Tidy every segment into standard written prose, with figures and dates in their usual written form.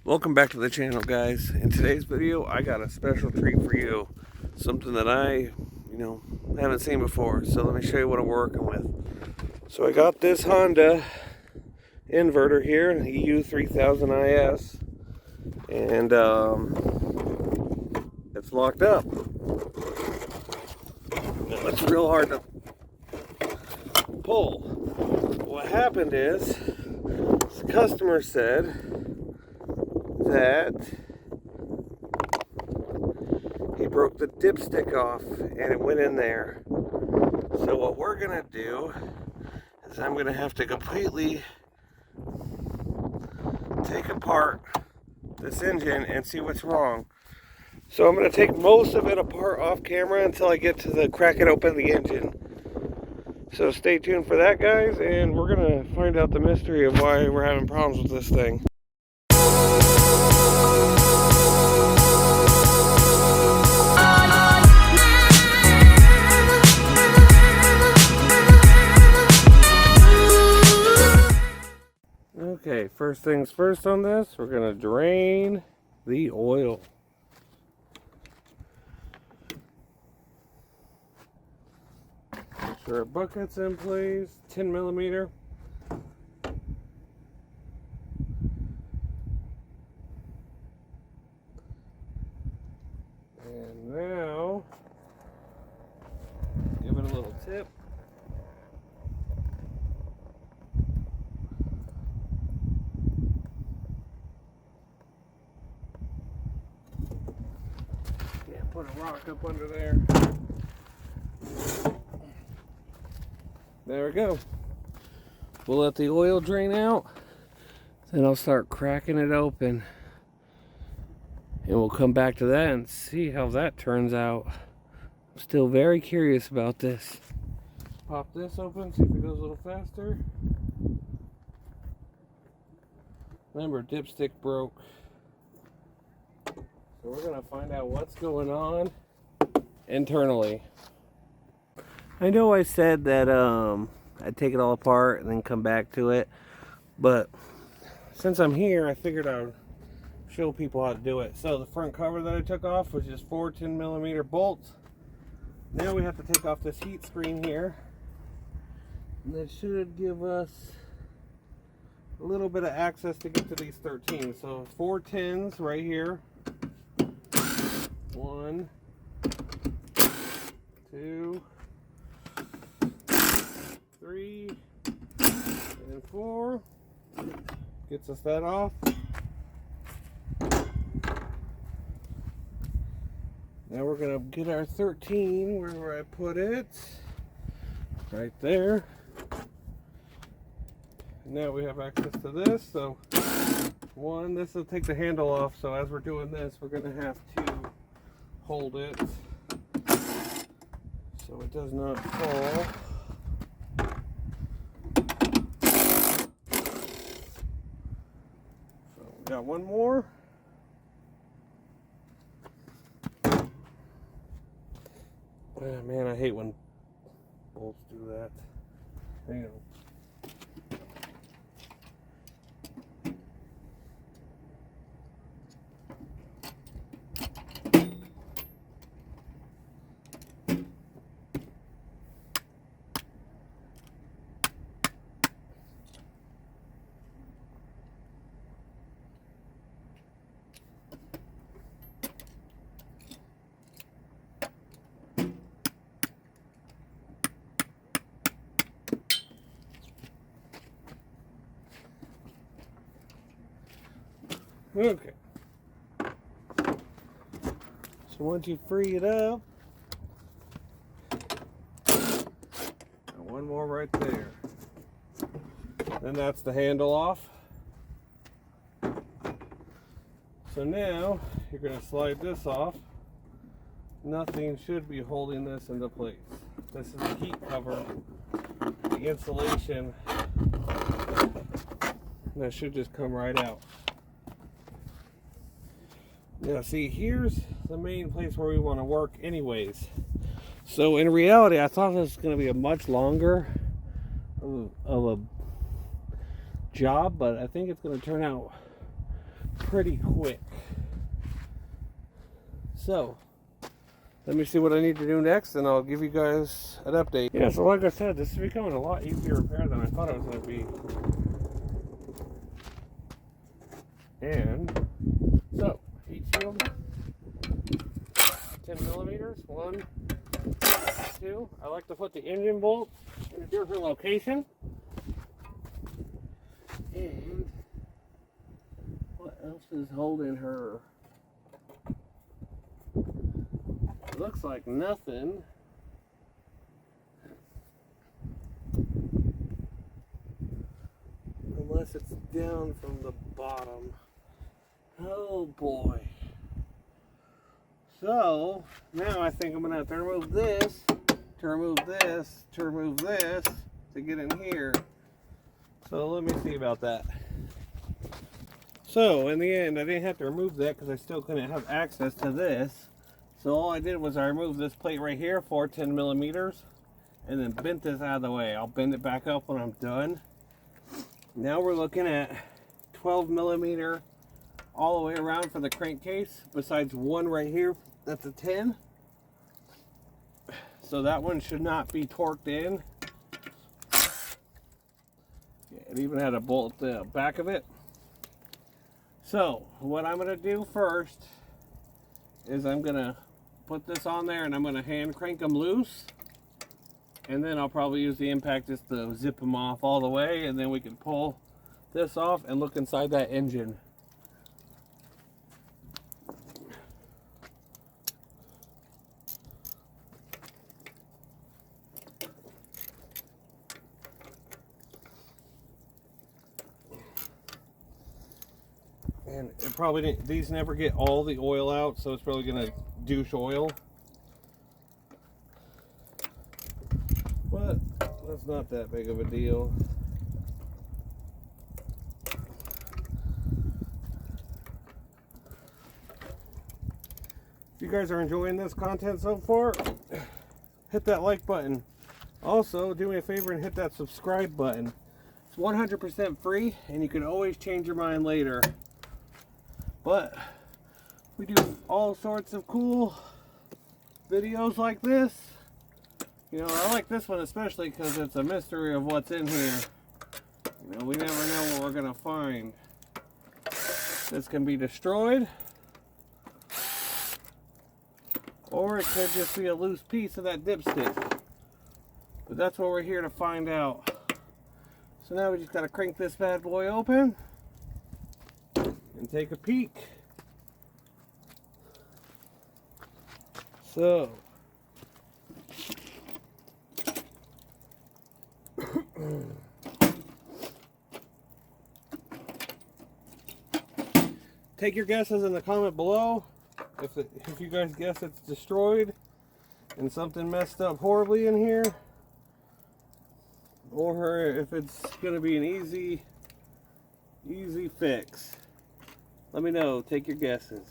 Welcome back to the channel, guys. In today's video, I got a special treat for you. Something that I, haven't seen before. So let me show you what I'm working with. So I got this Honda inverter here, an EU3000is, and it's locked up. It's real hard to pull. What happened is, the customer said that he broke the dipstick off and it went in there. So what we're gonna do is I'm gonna have to completely take apart this engine and see what's wrong. So I'm gonna take most of it apart off camera until I get to the cracking open the engine. So stay tuned for that, guys, and we're gonna find out the mystery of why we're having problems with this thing. Okay, first things first on this, we're going to drain the oil. Make sure our bucket's in place, 10 millimeter. And now, give it a little tip. Put a rock up under there. There we go. We'll let the oil drain out. Then I'll start cracking it open. And we'll come back to that and see how that turns out. I'm still very curious about this. Pop this open, see if it goes a little faster. Remember, dipstick broke. So we're going to find out what's going on internally. I know I said that I'd take it all apart and then come back to it, but since I'm here, I figured I would show people how to do it. So the front cover that I took off was just 4 10 millimeter bolts. Now we have to take off this heat screen here, and that should give us a little bit of access to get to these 13. So 4 10s right here. 1, 2, 3, and 4. Gets us that off. Now we're going to get our 13 where I put it. Right there. Now we have access to this. So, this will take the handle off. So as we're doing this, we're going to have to hold it so it does not fall. So we got one more. Oh, man, I hate when bolts do that. Hang on. Okay. So once you free it up, and one more right there. Then that's the handle off. So now you're going to slide this off. Nothing should be holding this into place. This is the heat cover, the insulation. That should just come right out. Now see, here's the main place where we want to work anyways. So in reality, I thought this was going to be a much longer of a job, but I think it's going to turn out pretty quick. So, let me see what I need to do next, and I'll give you guys an update. Yeah, so like I said, this is becoming a lot easier to repair than I thought it was going to be. And, so, heat shield, 10 millimeters, 1, 2. I like to put the engine bolt in a different location. And, what else is holding her? Looks like nothing. Unless it's down from the bottom. Oh boy. So, now I think I'm going to have to remove this, to remove this, to remove this, to get in here. So let me see about that. So, in the end, I didn't have to remove that because I still couldn't have access to this. So all I did was I removed this plate right here for 10 millimeters and then bent this out of the way. I'll bend it back up when I'm done. Now we're looking at 12 millimeter all the way around for the crankcase, besides one right here that's a 10. So that one should not be torqued in. Yeah, it even had a bolt at the back of it. So what I'm going to do first is I'm going to put this on there and I'm going to hand crank them loose, and then I'll probably use the impact just to zip them off all the way, and then we can pull this off and look inside that engine. And it probably didn't, these never get all the oil out, so it's probably going to douche oil. But that's not that big of a deal. If you guys are enjoying this content so far, hit that like button. Also, do me a favor and hit that subscribe button. It's 100% free, and you can always change your mind later. But we do all sorts of cool videos like this. You know, I like this one especially because it's a mystery of what's in here. You know, we never know what we're going to find. This can be destroyed, or it could just be a loose piece of that dipstick. But that's what we're here to find out. So now we just got to crank this bad boy open and take a peek. So take your guesses in the comment below. If you guys guess it's destroyed and something messed up horribly in here, or if it's going to be an easy fix. Let me know. Take your guesses.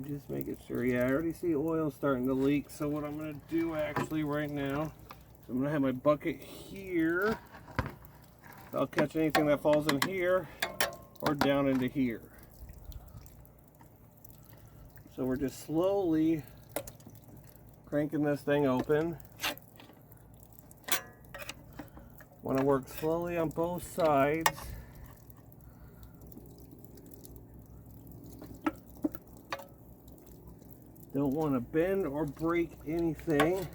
Just making sure. Yeah, I already see oil starting to leak. So what I'm going to do actually right now is I'm going to have my bucket here. I'll catch anything that falls in here or down into here. So we're just slowly cranking this thing open. Want to work slowly on both sides. Don't want to bend or break anything,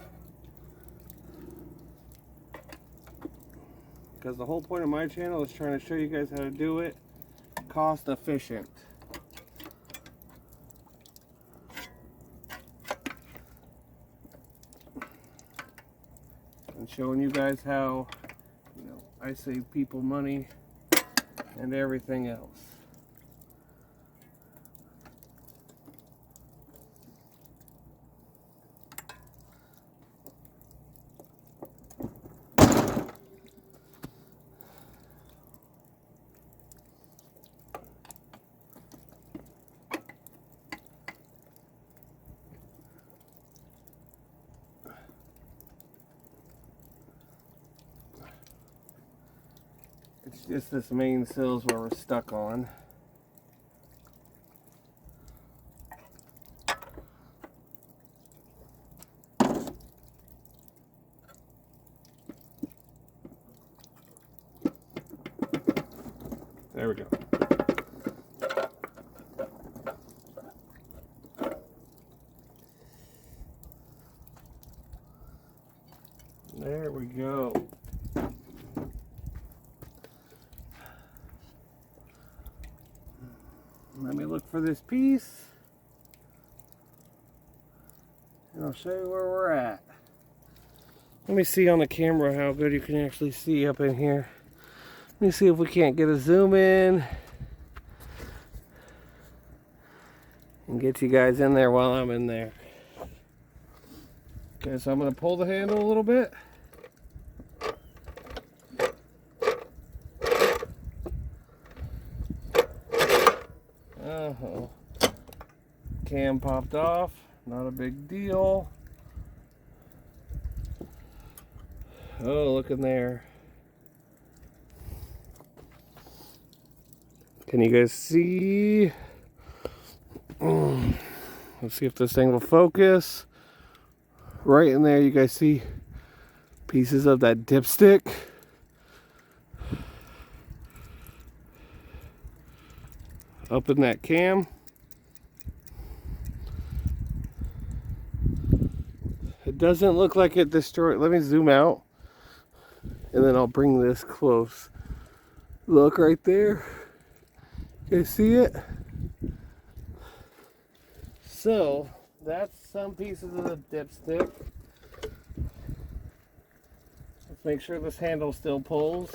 because the whole point of my channel is trying to show you guys how to do it cost efficient. And showing you guys how, you know, I save people money and everything else. It's just this main sills where we're stuck on. There we go. There we go. Let me look for this piece, and I'll show you where we're at. Let me see on the camera how good you can actually see up in here. Let me see if we can't get a zoom in and get you guys in there while I'm in there. Okay, so I'm going to pull the handle a little bit. Cam popped off, not a big deal. Oh, look in there. Can you guys see? Let's see if this thing will focus. Right in there, you guys see pieces of that dipstick. Up in that cam. It doesn't look like it destroyed. Let me zoom out and then I'll bring this close. Look right there. You see it? So that's some pieces of the dipstick. Let's make sure this handle still pulls.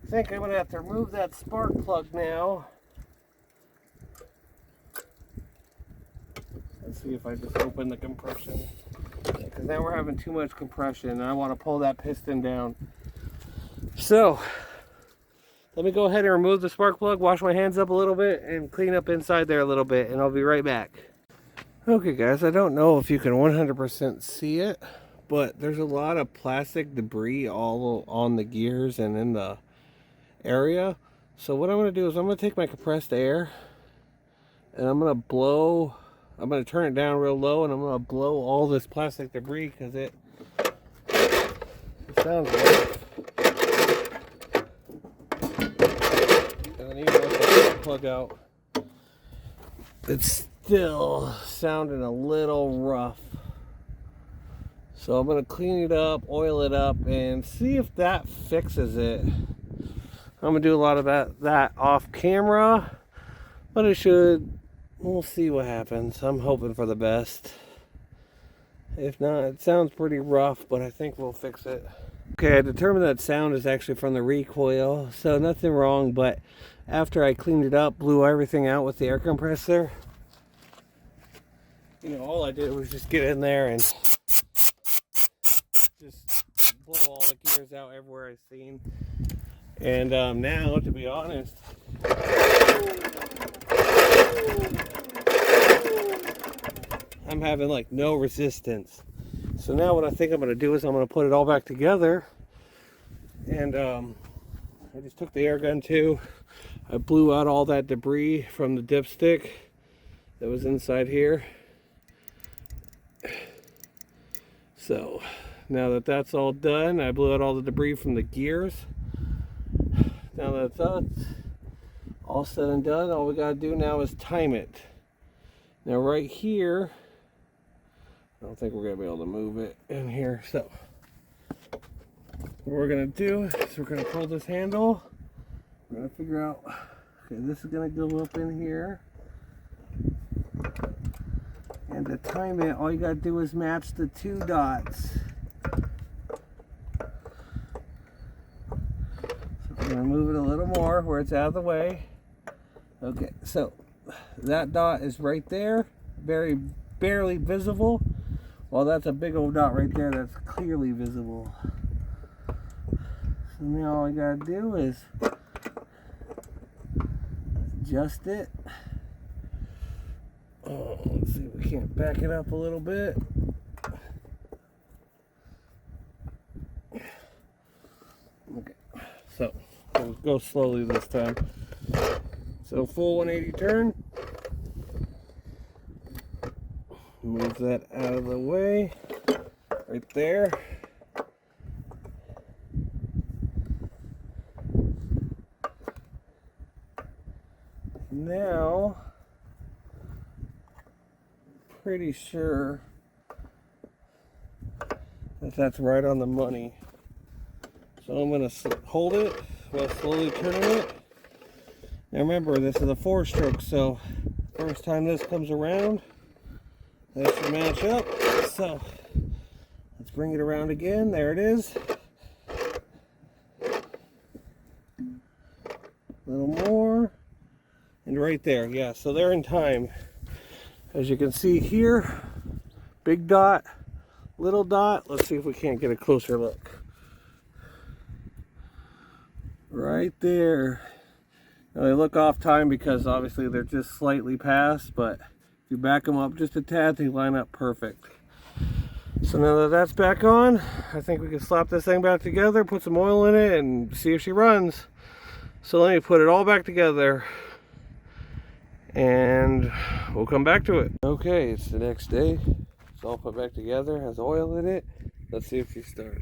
I think I'm gonna have to remove that spark plug now. Let's see if I just open the compression. Because now we're having too much compression and I want to pull that piston down. So, let me go ahead and remove the spark plug, wash my hands up a little bit, and clean up inside there a little bit, and I'll be right back. Okay guys, I don't know if you can 100% see it, but there's a lot of plastic debris all on the gears and in the area. So what I'm going to do is I'm going to take my compressed air and I'm going to turn it down real low and I'm going to blow all this plastic debris because it sounds rough. And then even with the plug out, it's still sounding a little rough. So I'm going to clean it up, oil it up, and see if that fixes it. I'm going to do a lot of that off camera, but it should. We'll see what happens. I'm hoping for the best. If not, it sounds pretty rough, but I think we'll fix it. Okay, I determined that sound is actually from the recoil, so nothing wrong, but after I cleaned it up, blew everything out with the air compressor, you know, all I did was just get in there and just blow all the gears out everywhere I've seen. And now, to be honest, I'm having like no resistance. So now what I think I'm going to do is I'm going to put it all back together. And I just took the air gun too. I blew out all that debris from the dipstick that was inside here. So now that that's all done, I blew out all the debris from the gears. Now that that's all said and done, all we gotta do now is time it. Now right here, I don't think we're gonna be able to move it in here. So what we're gonna do is we're gonna pull this handle. We're gonna figure out, okay, this is gonna go up in here. And to time it, all you gotta do is match the two dots. I'm going to move it a little more where it's out of the way. Okay, so that dot is right there, very barely visible. Well, that's a big old dot right there that's clearly visible. So now all I got to do is adjust it. Oh, let's see if we can't back it up a little bit. So we'll go slowly this time. So full 180 turn. Move that out of the way. Right there. Now, pretty sure that that's right on the money. So I'm going to hold it while slowly turning it. Now remember, this is a 4-stroke, so first time this comes around, that should match up. So let's bring it around again. There it is. A little more. And right there, yeah, so they're in time. As you can see here, big dot, little dot. Let's see if we can't get a closer look. Right there. Now they look off time because obviously they're just slightly past, but if you back them up just a tad, they line up perfect. So now that that's back on, I think we can slap this thing back together, put some oil in it, and see if she runs. So let me put it all back together, and we'll come back to it. Okay, it's the next day. It's all put back together, has oil in it. Let's see if she starts.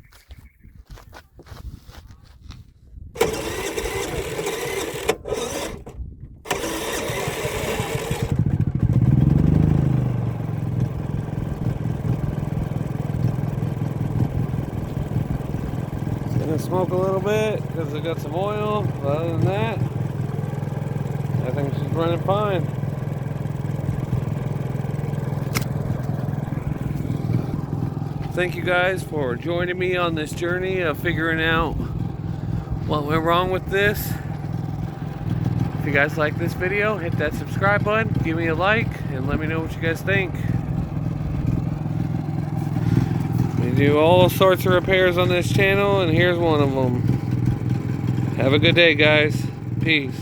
It's gonna smoke a little bit because it got some oil, but other than that, I think she's running fine. Thank you guys for joining me on this journey of figuring out what went wrong with this. If you guys like this video, hit that subscribe button, give me a like, and let me know what you guys think. We do all sorts of repairs on this channel, and here's one of them. Have a good day, guys. Peace.